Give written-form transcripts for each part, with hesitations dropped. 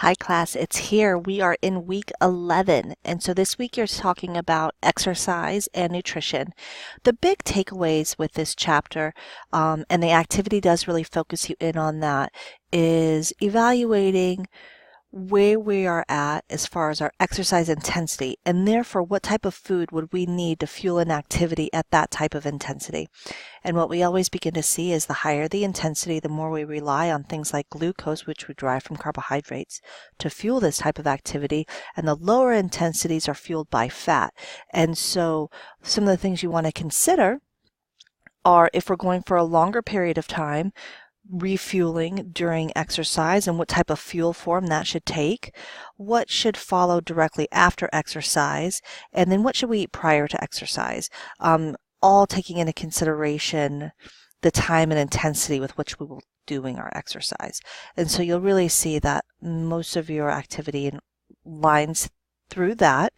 Hi class, it's here. We are in week 11. And so this week you're talking about exercise and nutrition. The big takeaways with this chapter, and the activity does really focus you in on that, is evaluating where we are at as far as our exercise intensity, and therefore what type of food would we need to fuel an activity at that type of intensity. And what we always begin to see is the higher the intensity, the more we rely on things like glucose, which we derive from carbohydrates, to fuel this type of activity, and the lower intensities are fueled by fat. And so some of the things you want to consider are, if we're going for a longer period of time, refueling during exercise and what type of fuel form that should take, what should follow directly after exercise, and then what should we eat prior to exercise, all taking into consideration the time and intensity with which we will be doing our exercise. And so you'll really see that most of your activity lines through that.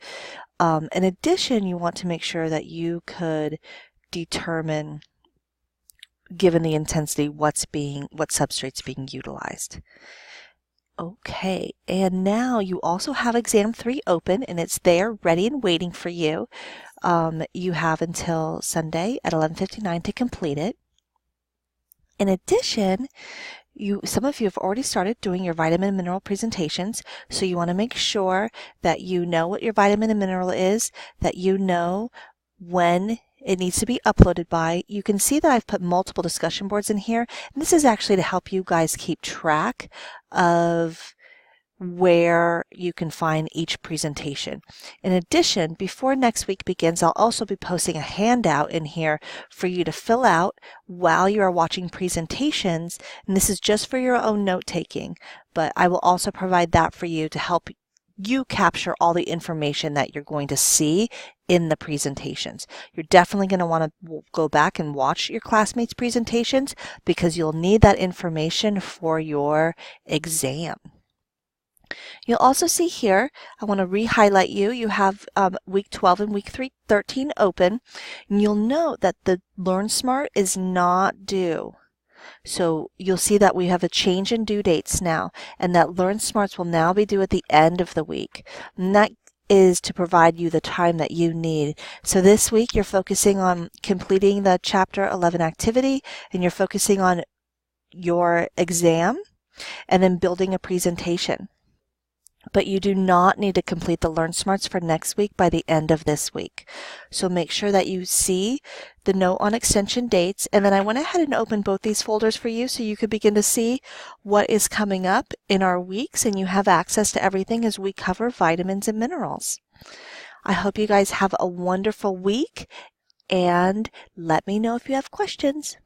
In addition, you want to make sure that you could determine, given the intensity, what substrate's being utilized. Okay, and now you also have exam 3 open, and it's there ready and waiting for you. You have until Sunday at 11:59 to complete it. In addition, some of you have already started doing your vitamin and mineral presentations, so you want to make sure that you know what your vitamin and mineral is, that you know when it needs to be uploaded by. You can see that I've put multiple discussion boards in here, and this is actually to help you guys keep track of where you can find each presentation. In addition, before next week begins, I'll also be posting a handout in here for you to fill out while you are watching presentations, and this is just for your own note-taking, but I will also provide that for you to help you capture all the information that you're going to see in the presentations. You're definitely going to want to go back and watch your classmates' presentations because you'll need that information for your exam. You'll also see here, I want to re-highlight you. You have week 12 and week 13 open, and you'll note that the Learn Smart is not due. So you'll see that we have a change in due dates now, and that Learn Smarts will now be due at the end of the week. And that is to provide you the time that you need. So this week you're focusing on completing the Chapter 11 activity, and you're focusing on your exam, and then building a presentation. But you do not need to complete the Learn Smarts for next week by the end of this week. So make sure that you see the note on extension dates, and then I went ahead and opened both these folders for you so you could begin to see what is coming up in our weeks, and you have access to everything as we cover vitamins and minerals. I hope you guys have a wonderful week, and let me know if you have questions.